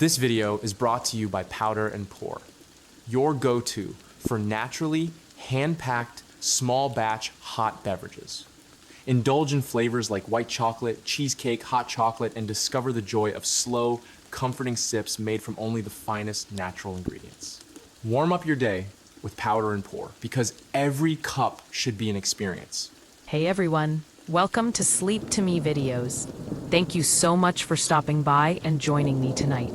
This video is brought to you by Powder and Pour, your go-to for naturally hand-packed, small-batch hot beverages. Indulge in flavors like white chocolate, cheesecake, hot chocolate, and discover the joy of slow, comforting sips made from only the finest natural ingredients. Warm up your day with Powder and Pour, because every cup should be an experience. Hey everyone, welcome to Sleep to Me videos. Thank you so much for stopping by and joining me tonight.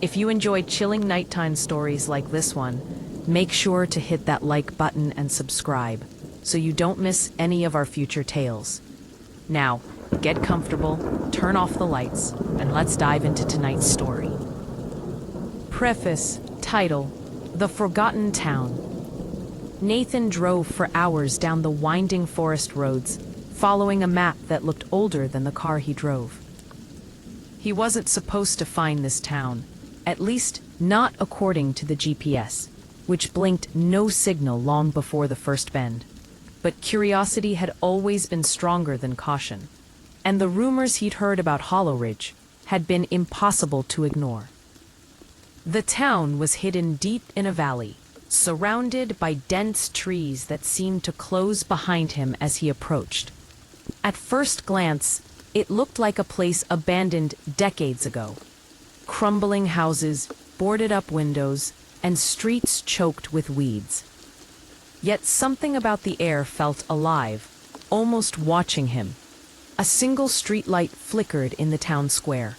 If you enjoyed chilling nighttime stories like this one, make sure to hit that like button and subscribe so you don't miss any of our future tales. Now, get comfortable, turn off the lights, and let's dive into tonight's story. Preface. Title: The Forgotten Town. Nathan drove for hours down the winding forest roads, following a map that looked older than the car he drove. He wasn't supposed to find this town, at least not according to the GPS, which blinked no signal long before the first bend. But curiosity had always been stronger than caution, and the rumors he'd heard about Hollow Ridge had been impossible to ignore. The town was hidden deep in a valley, surrounded by dense trees that seemed to close behind him as he approached. At first glance, it looked like a place abandoned decades ago. Crumbling houses, boarded-up windows, and streets choked with weeds. Yet something about the air felt alive, almost watching him. A single streetlight flickered in the town square.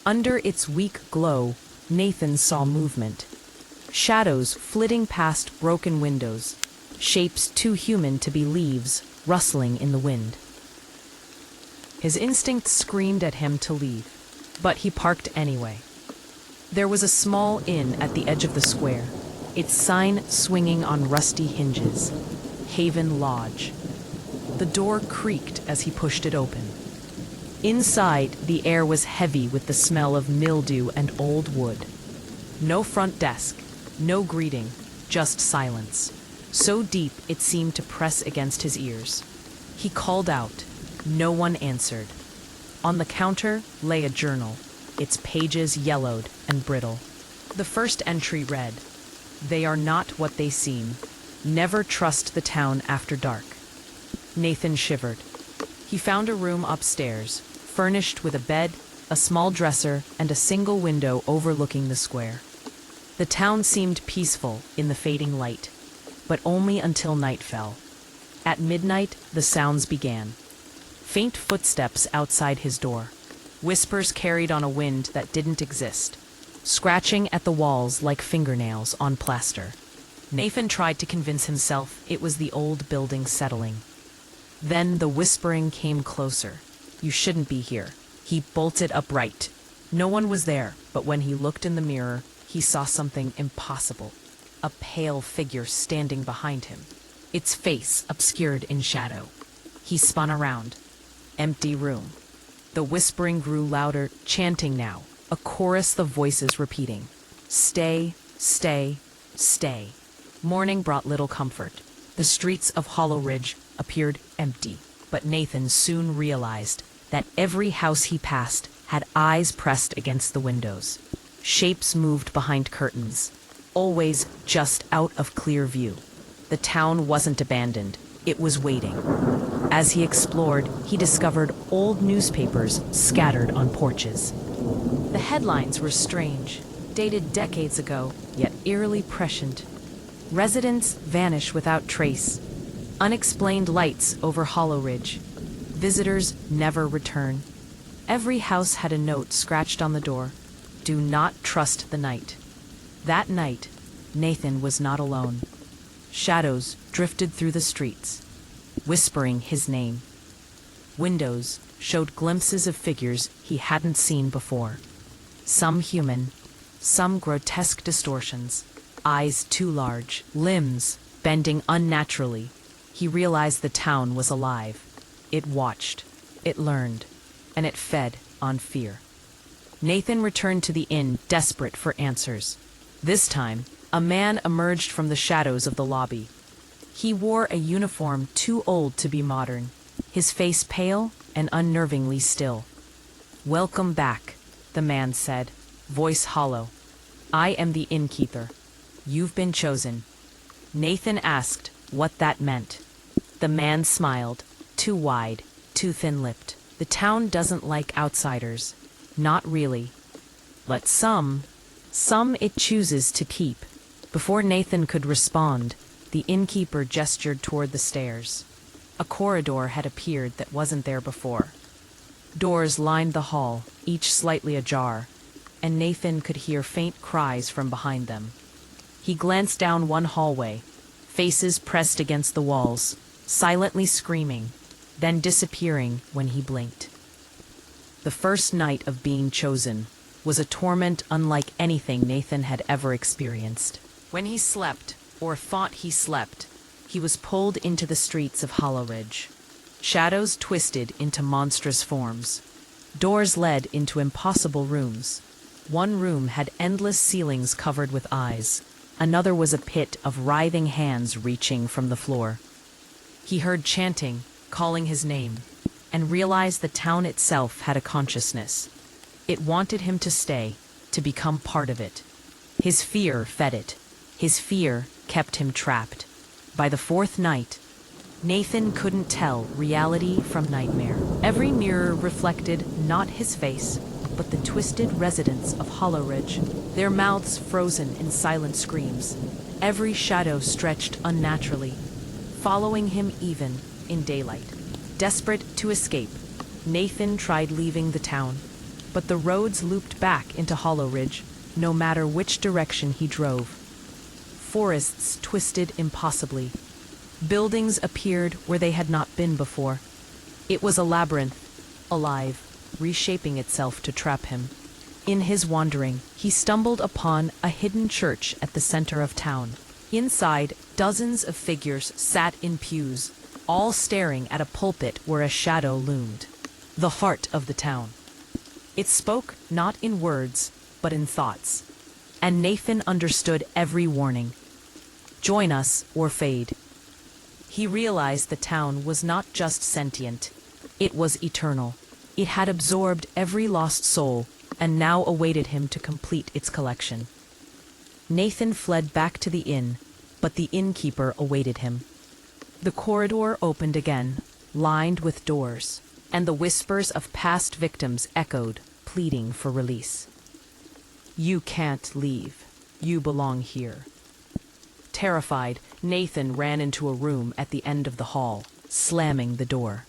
Under its weak glow, Nathan saw movement. Shadows flitting past broken windows, shapes too human to be leaves rustling in the wind. His instinct screamed at him to leave, but he parked anyway. There was a small inn at the edge of the square, its sign swinging on rusty hinges, Haven Lodge. The door creaked as he pushed it open. Inside, the air was heavy with the smell of mildew and old wood. No front desk, no greeting, just silence, so deep it seemed to press against his ears. He called out. No one answered. On the counter lay a journal, its pages yellowed and brittle. The first entry read, "They are not what they seem. Never trust the town after dark." Nathan shivered. He found a room upstairs, furnished with a bed, a small dresser, and a single window overlooking the square. The town seemed peaceful in the fading light, but only until night fell. At midnight, the sounds began. Faint footsteps outside his door, whispers carried on a wind that didn't exist, scratching at the walls like fingernails on plaster. Nathan tried to convince himself it was the old building settling. Then the whispering came closer. "You shouldn't be here." He bolted upright. No one was there, but when he looked in the mirror, he saw something impossible. A pale figure standing behind him, its face obscured in shadow. He spun around. Empty room. The whispering grew louder, chanting now, a chorus of voices repeating, "Stay, stay, stay." Morning brought little comfort. The streets of Hollow Ridge appeared empty, but Nathan soon realized that every house he passed had eyes pressed against the windows. Shapes moved behind curtains, always just out of clear view. The town wasn't abandoned, it was waiting. As he explored, he discovered old newspapers scattered on porches. The headlines were strange, dated decades ago, yet eerily prescient. Residents vanish without trace. Unexplained lights over Hollow Ridge. Visitors never return. Every house had a note scratched on the door. Do not trust the night. That night, Nathan was not alone. Shadows drifted through the streets, whispering his name. Windows showed glimpses of figures he hadn't seen before. Some human, some grotesque distortions, eyes too large, limbs bending unnaturally. He realized the town was alive. It watched, it learned, and it fed on fear. Nathan returned to the inn, desperate for answers. This time, a man emerged from the shadows of the lobby. He wore a uniform too old to be modern, his face pale and unnervingly still. "Welcome back," the man said, voice hollow. "I am the innkeeper. You've been chosen." Nathan asked what that meant. The man smiled, too wide, too thin-lipped. "The town doesn't like outsiders. Not really. But some it chooses to keep." Before Nathan could respond, the innkeeper gestured toward the stairs. A corridor had appeared that wasn't there before. Doors lined the hall, each slightly ajar, and Nathan could hear faint cries from behind them. He glanced down one hallway, faces pressed against the walls, silently screaming, then disappearing when he blinked. The first night of being chosen was a torment unlike anything Nathan had ever experienced. When he slept, or thought he slept, he was pulled into the streets of Hollow Ridge. Shadows twisted into monstrous forms. Doors led into impossible rooms. One room had endless ceilings covered with eyes. Another was a pit of writhing hands reaching from the floor. He heard chanting, calling his name, and realized the town itself had a consciousness. It wanted him to stay, to become part of it. His fear fed it. His fear kept him trapped. By the fourth night, Nathan couldn't tell reality from nightmare. Every mirror reflected not his face, but the twisted residents of Hollow Ridge, their mouths frozen in silent screams. Every shadow stretched unnaturally, following him even in daylight. Desperate to escape, Nathan tried leaving the town, but the roads looped back into Hollow Ridge, no matter which direction he drove. Forests twisted impossibly. Buildings appeared where they had not been before. It was a labyrinth, alive, reshaping itself to trap him. In his wandering, he stumbled upon a hidden church at the center of town. Inside, dozens of figures sat in pews, all staring at a pulpit where a shadow loomed. The heart of the town. It spoke not in words, but in thoughts. And Nathan understood every warning. Join us or fade. He realized the town was not just sentient. It was eternal. It had absorbed every lost soul and now awaited him to complete its collection. Nathan fled back to the inn, but the innkeeper awaited him. The corridor opened again, lined with doors, and the whispers of past victims echoed, pleading for release. "You can't leave. You belong here." Terrified, Nathan ran into a room at the end of the hall, slamming the door.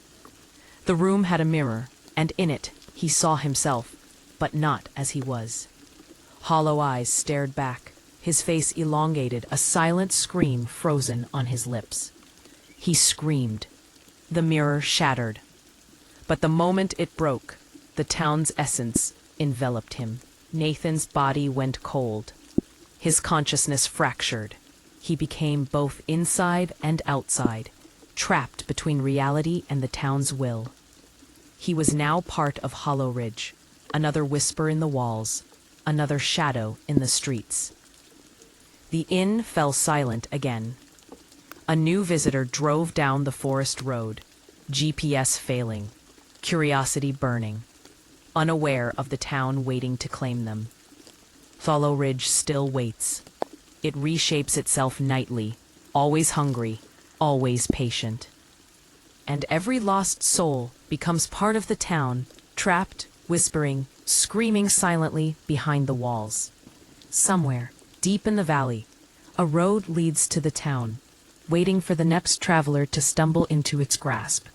The room had a mirror, and in it he saw himself, but not as he was. Hollow eyes stared back, his face elongated, a silent scream frozen on his lips. He screamed. The mirror shattered. But the moment it broke, the town's essence enveloped him. Nathan's body went cold. His consciousness fractured. He became both inside and outside, trapped between reality and the town's will. He was now part of Hollow Ridge, another whisper in the walls, another shadow in the streets. The inn fell silent again. A new visitor drove down the forest road, GPS failing, curiosity burning, unaware of the town waiting to claim them. Hollow Ridge still waits. It reshapes itself nightly, always hungry, always patient. And every lost soul becomes part of the town, trapped, whispering, screaming silently behind the walls. Somewhere, deep in the valley, a road leads to the town, waiting for the next traveler to stumble into its grasp.